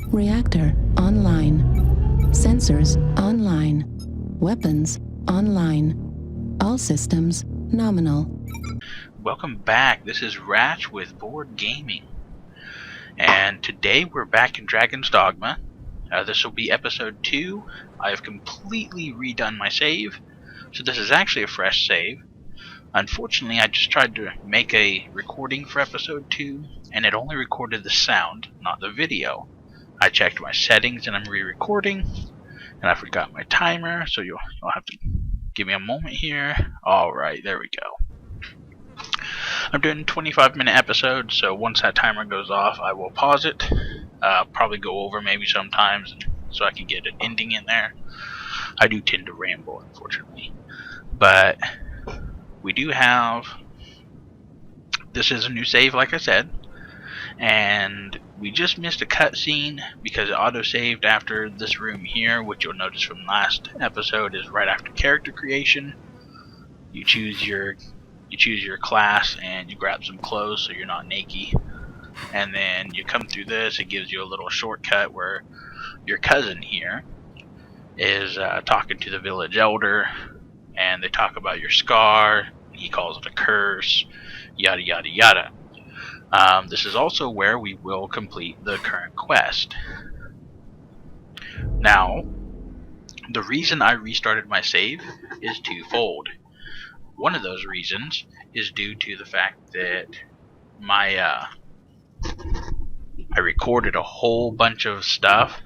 Reactor online. Sensors online. Weapons online. All systems nominal. Welcome back. This is Ratch with Board Gaming. And today we're back in Dragon's Dogma. This will be episode 2. I have completely redone my save. So this is actually a fresh save. Unfortunately, I just tried to make a recording for episode 2, and it only recorded the sound, not the video. I checked my settings and I'm re-recording, and I forgot my timer, so you'll have to give me a moment here. Alright, there we go. I'm doing 25-minute episodes, so once that timer goes off, I will pause it. Probably go over maybe sometimes, so I can get an ending in there. I do tend to ramble, unfortunately. But we do have... This is a new save, like I said. And we just missed a cutscene because it auto-saved after this room here, which you'll notice from last episode is right after character creation. You choose your class and you grab some clothes so you're not naked. And then you come through this, it gives you a little shortcut where your cousin here is talking to the village elder, and they talk about your scar. He calls it a curse, yada yada yada. This is also where we will complete the current quest. Now, the reason I restarted my save is twofold. One of those reasons is due to the fact that I recorded a whole bunch of stuff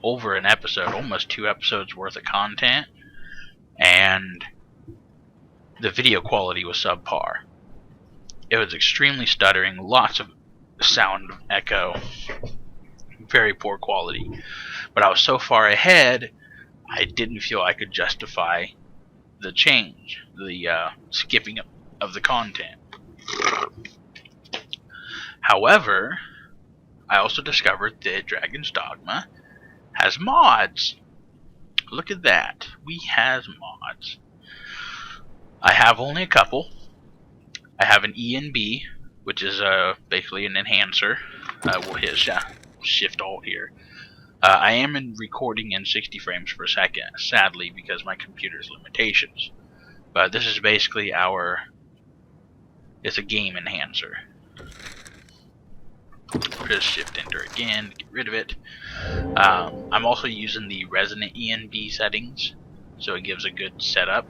over an episode, almost 2 episodes worth of content, and the video quality was subpar. It was extremely stuttering, lots of sound echo, very poor quality. But I was so far ahead, I didn't feel I could justify the change, the skipping of the content. However, I also discovered that Dragon's Dogma has mods. Look at that. We have mods. I have only a couple. I have an ENB, which is basically an enhancer. We'll hit Shift Alt here. I am recording in 60 frames per second, sadly, because my computer's limitations. But this is basically it's a game enhancer. Just Shift Enter again to get rid of it. I'm also using the Resonant ENB settings, so it gives a good setup.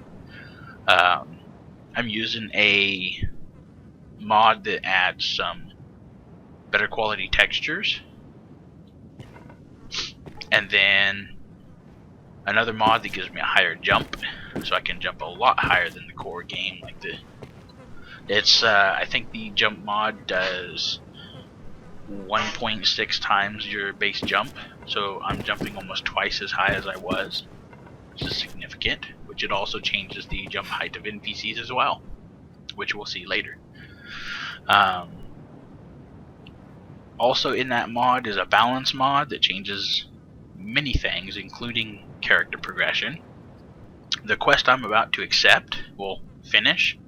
I'm using a mod that adds some better quality textures, and then another mod that gives me a higher jump, so I can jump a lot higher than the core game. I think the jump mod does 1.6 times your base jump, so I'm jumping almost twice as high as I was, which is significant. Which it also changes the jump height of NPCs as well, which we'll see later. Also in that mod is a balance mod that changes many things, including character progression. The quest I'm about to finish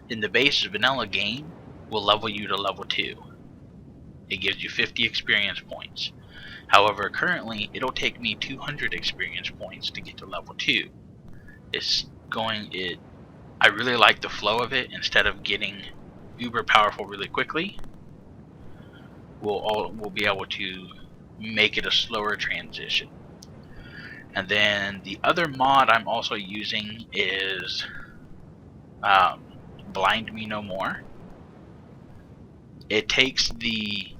in the base vanilla game will level you to level 2. It gives you 50 experience points. However, currently it'll take me 200 experience points to get to level 2. I really like the flow of it. Instead of getting uber powerful really quickly, we'll be able to make it a slower transition. And then the other mod I'm also using is Blind Me No More. It takes the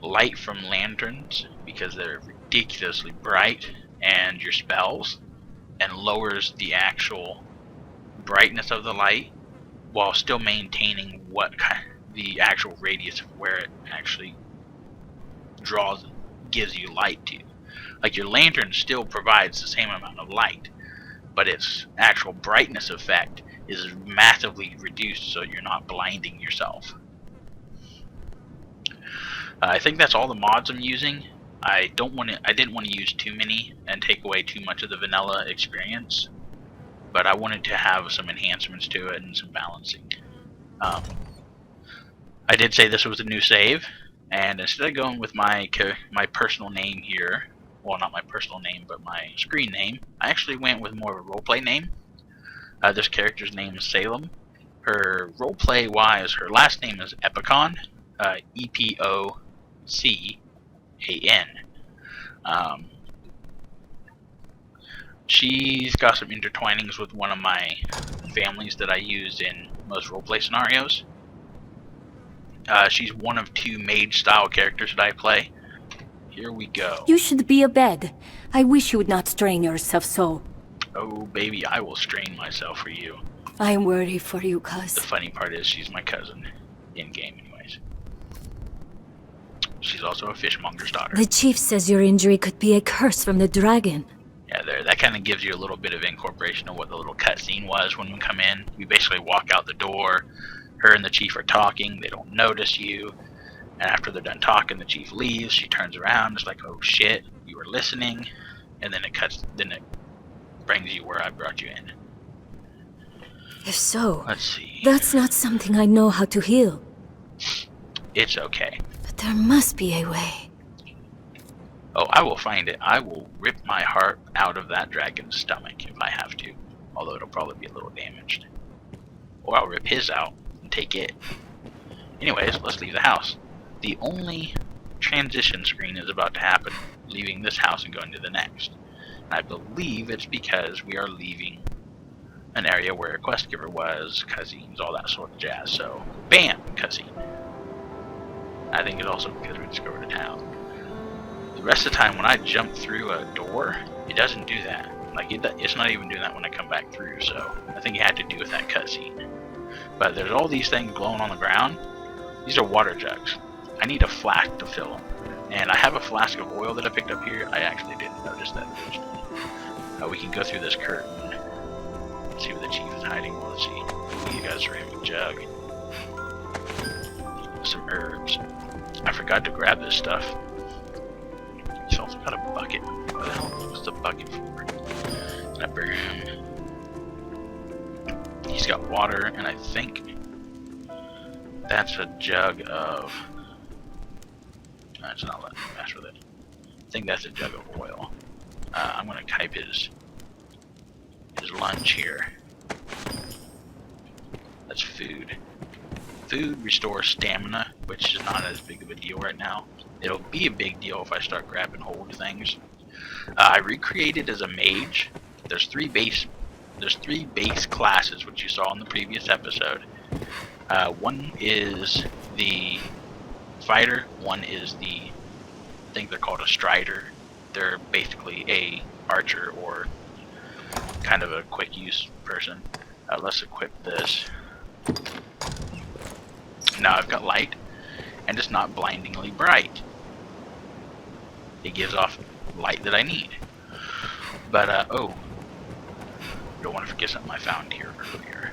light from lanterns, because they're ridiculously bright, and your spells, and lowers the actual brightness of the light while still maintaining the actual radius of where it actually gives you light to. Like, your lantern still provides the same amount of light, but its actual brightness effect is massively reduced, so you're not blinding yourself. I think that's all the mods I'm using. I didn't want to use too many and take away too much of the vanilla experience, but I wanted to have some enhancements to it and some balancing. I did say this was a new save, And instead of going with my personal name here, well, not my personal name, but my screen name, I actually went with more of a roleplay name. This character's name is Salem. Her roleplay-wise, her last name is Epicon, Epocan. She's got some intertwinings with one of my families that I use in most roleplay scenarios. She's one of 2 mage-style characters that I play. Here we go. You should be abed. I wish you would not strain yourself so. Oh, baby, I will strain myself for you. I'm worried for you, cuz. The funny part is she's my cousin. In-game, anyways. She's also a fishmonger's daughter. The chief says your injury could be a curse from the dragon. Yeah, there. That kind of gives you a little bit of incorporation of what the little cutscene was when we come in. We basically walk out the door. Her and the chief are talking. They don't notice you. And after they're done talking, the chief leaves. She turns around. It's like, oh shit, you were listening. And then it cuts. Then it brings you where I brought you in. If so, Let's see. that's not something I know how to heal. It's okay. But there must be a way. Oh, I will find it. I will rip my heart out of that dragon's stomach if I have to. Although it'll probably be a little damaged. Or I'll rip his out and take it. Anyways, let's leave the house. The only transition screen is about to happen, leaving this house and going to the next. And I believe it's because we are leaving an area where a quest giver was, cutscenes, all that sort of jazz. So, bam, cutscene. I think it's also because we discovered a town. The rest of the time when I jump through a door, it doesn't do that. Like, it's not even doing that when I come back through, so I think it had to do with that cutscene. But there's all these things glowing on the ground. These are water jugs. I need a flask to fill them. And I have a flask of oil that I picked up here. I actually didn't notice that originally. We can go through this curtain. See where the chief is hiding. Let's see. You guys are in a jug. Some herbs. I forgot to grab this stuff. He's also got a bucket. What the hell? What's the bucket for? And a broom. He's got water, and I think that's a jug of. No, it's not letting me mess with it. I think that's a jug of oil. I'm gonna type his lunch here. That's food. Food restores stamina, which is not as big of a deal right now. It'll be a big deal if I start grabbing hold of things. I recreated as a mage. There's three base classes, which you saw in the previous episode. One is the fighter. One is I think they're called a strider. They're basically a archer or kind of a quick use person. Let's equip this. Now I've got light, and it's not blindingly bright. It gives off light that I need. But oh, don't want to forget something I found here earlier.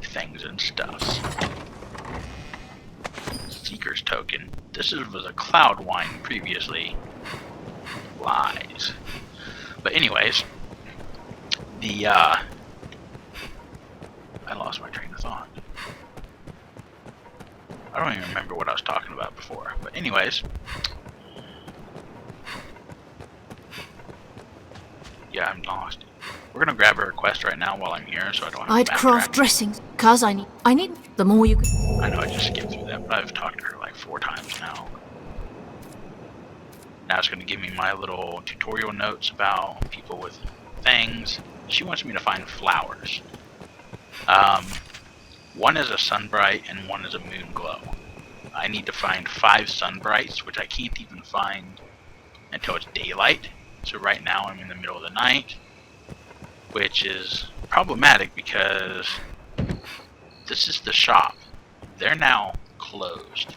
Things and stuffs. Seeker's token. This was a cloud wine previously. Lies. But anyways, I lost my train of thought. I don't even remember what I was talking about before. But anyways, yeah, I'm lost. We're gonna grab a request right now while I'm here, so I don't have to I'd backtrack. craft dressings, cause I need the more you can. I know I just skipped through that, but I've talked to her like 4 times now. Now it's going to give me my little tutorial notes about people with things. She wants me to find flowers. One is a sunbright and one is a moon glow. I need to find 5 sunbrights, which I can't even find until it's daylight. So right now I'm in the middle of the night, which is problematic because this is the shop. They're now closed.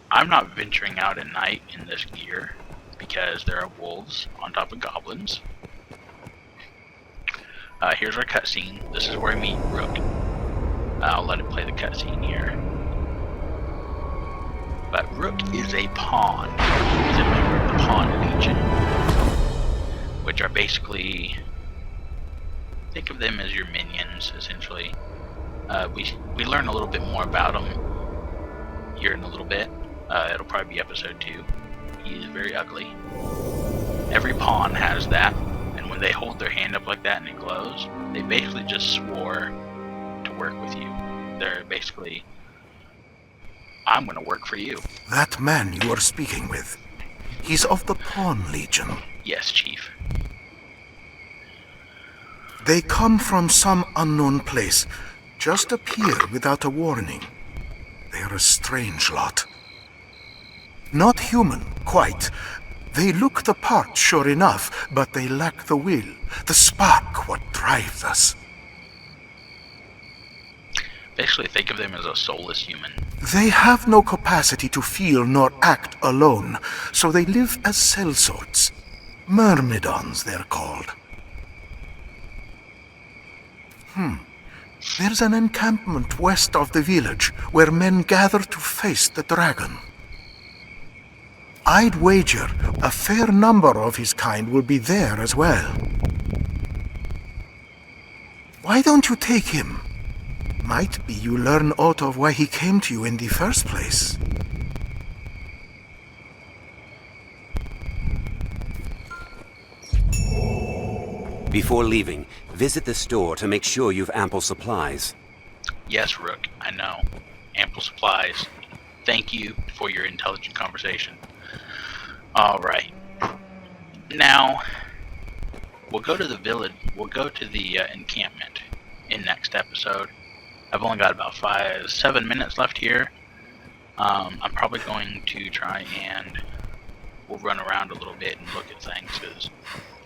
I'm not venturing out at night in this gear because there are wolves on top of goblins. Here's our cutscene. This is where I meet Rook. I'll let it play the cutscene here. But Rook is a pawn. He's a member of the Pawn Legion, which are basically, think of them as your minions, essentially. we learn a little bit more about him here in a little bit. It'll probably be episode 2. He is very ugly. Every pawn has that, and when they hold their hand up like that and it glows, they basically just swore to work with you. They're basically, I'm gonna work for you. That man you are speaking with, he's of the Pawn Legion. Yes, Chief. They come from some unknown place, just appear without a warning. They are a strange lot. Not human, quite. They look the part, sure enough, but they lack the will, the spark, what drives us. Basically, think of them as a soulless human. They have no capacity to feel nor act alone, so they live as sellswords. Myrmidons, they're called. There's an encampment west of the village where men gather to face the dragon. I'd wager a fair number of his kind will be there as well. Why don't you take him? Might be you learn aught of why he came to you in the first place. Before leaving, visit the store to make sure you've ample supplies. Yes, Rook, I know. Ample supplies. Thank you for your intelligent conversation. Alright. Now, we'll go to the village, we'll go to the encampment in next episode. I've only got about 7 minutes left here. I'm probably going to try and we'll run around a little bit and look at things, because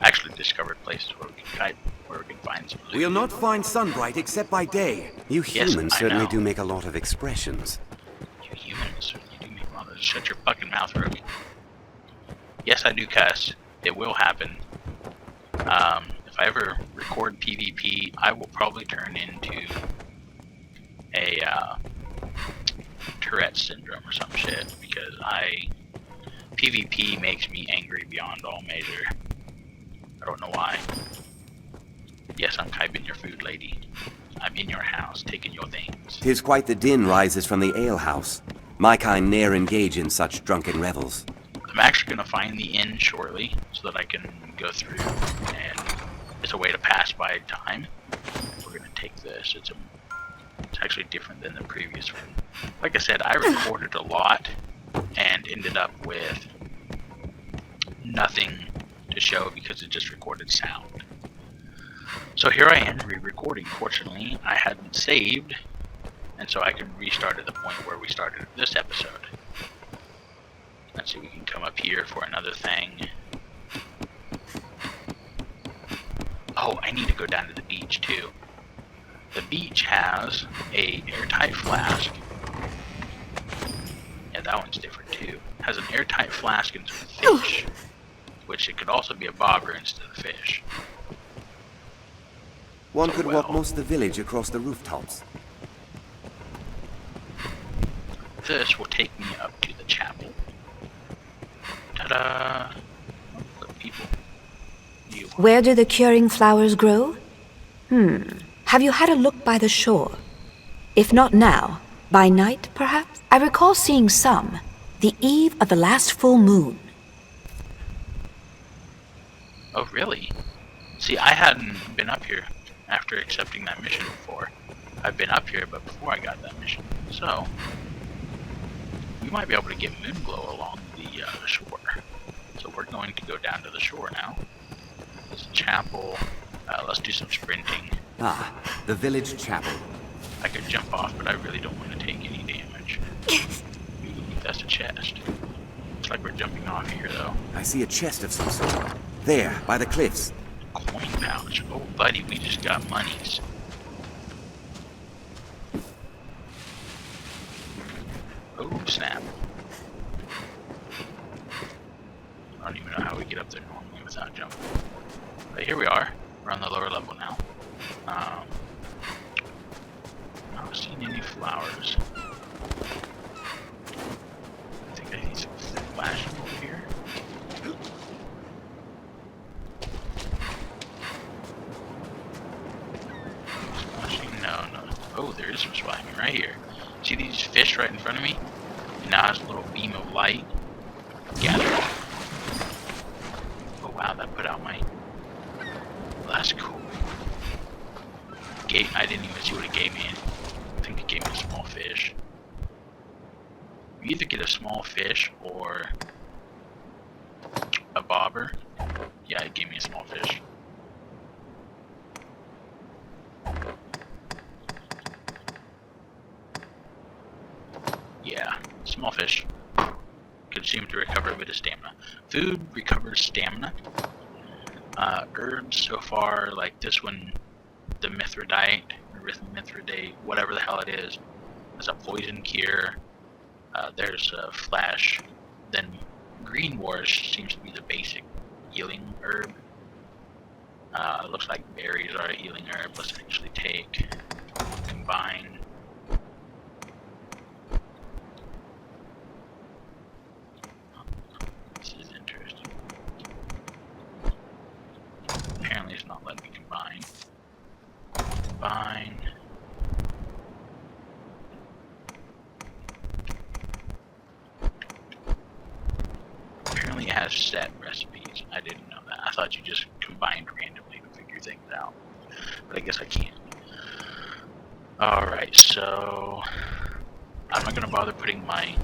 I actually discovered places where we can find some loot. We'll not find Sunbright except by day. You humans certainly do make a lot of expressions. You humans certainly do make a lot of... Shut your fucking mouth, Rook. Yes, I do cuss. It will happen. If I ever record PvP, I will probably turn into a Tourette syndrome or some shit, because PvP makes me angry beyond all measure. I don't know why. Yes, I'm kyping your food, lady. I'm in your house, taking your things. 'Tis quite the din rises from the alehouse. My kind ne'er engage in such drunken revels. I'm actually going to find the inn shortly, so that I can go through, and it's a way to pass by time. We're going to take this. It's actually different than the previous one. Like I said, I recorded a lot, and ended up with nothing to show because it just recorded sound. So here I am re-recording. Fortunately, I hadn't saved, and so I can restart at the point where we started this episode. Let's see, we can come up here for another thing. Oh, I need to go down to the beach too. The beach has a airtight flask. Yeah, that one's different too. Has an airtight flask and some fish, which it could also be a bobber instead of fish. One could walk most of the village across the rooftops. This will take me up to the chapel. Ta-da! Look, people. You. Where do the curing flowers grow? Have you had a look by the shore? If not now, by night, perhaps? I recall seeing some, the eve of the last full moon. Oh, really? See, I hadn't been up here after accepting that mission before. I've been up here, but before I got that mission. So, we might be able to get moonglow along the shore. So we're going to go down to the shore now. There's a chapel. Let's do some sprinting. Ah, the village chapel. I could jump off, but I really don't want to take any damage. Ooh, that's a chest. Looks like we're jumping off here, though. I see a chest of some sort. There, by the cliffs. Coin pouch. Oh, buddy, we just got monies. Oh, snap. I don't even know how we get up there normally without jumping. But here we are. We're on the lower level now. Not seeing any flowers. I think I see some flashing over here. Flashing? No. Oh, there's right here. See these fish right in front of me? And now has a little beam of light. Gather. Oh wow, that put out my... Well, that's cool. I didn't even see what it gave me. I think it gave me a small fish. You either get a small fish or a bobber. Yeah, it gave me a small fish. Yeah, small fish. Consume to recover a bit of stamina. Food recovers stamina. Herbs so far, like this one, the Mithridate, whatever the hell it is a poison cure. There's a flash. Then green wars seems to be the basic healing herb. Looks like berries are a healing herb. Let's actually take, combine. This is interesting. Apparently it's not letting me combine. Combine. Apparently it has set recipes. I didn't know that. I thought you just combined randomly to figure things out. But I guess I can't. Alright, so I'm not going to bother putting my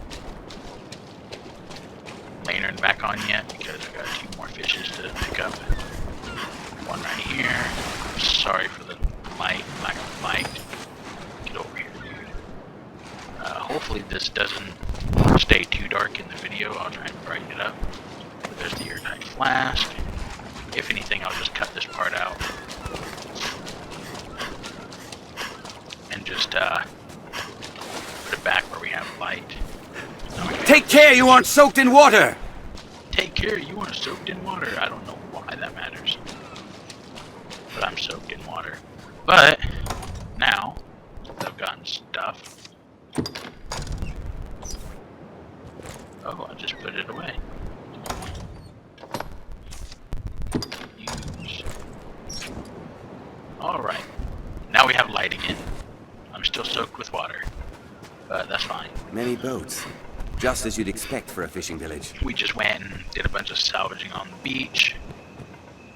lantern back on yet because I got 2 more fishes to pick up. One right here. I'm sorry for the lack of light. Get over here, dude. Hopefully this doesn't stay too dark in the video. I'll try and brighten it up. But there's the airtight flask. If anything, I'll just cut this part out. And just put it back where we have light. Take care, you aren't soaked in water! Take care, you aren't soaked in water. I don't know why that matters. But I'm soaked in water. But now I've gotten stuff. Oh, I just put it away. Use. Alright. Now we have light again. I'm still soaked with water. But that's fine. Many boats. Just as you'd expect for a fishing village. We just went and did a bunch of salvaging on the beach.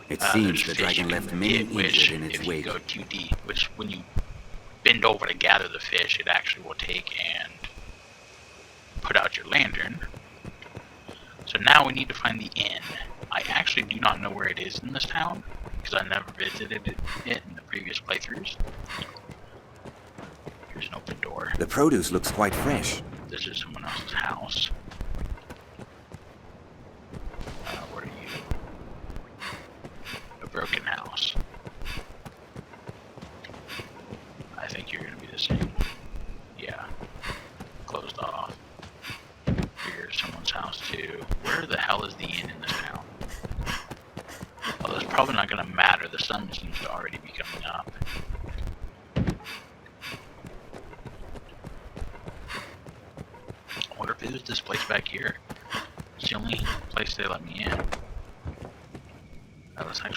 It seems the dragon left many injured in its if you wake. go too deep, which when you bend over to gather the fish, it actually will take and put out your lantern. So now we need to find the inn. I actually do not know where it is in this town, because I never visited it in the previous playthroughs. Here's an open door. The produce looks quite fresh. This is someone else's house. What are you? A broken house. I think you're gonna be the same. Yeah. Closed off. Here's someone's house too. Where the hell is the inn in this town? Well, that's probably not gonna matter. The sun seems to already be coming up. I wonder if it is this place back here. It's the only place they let me in. Let's actually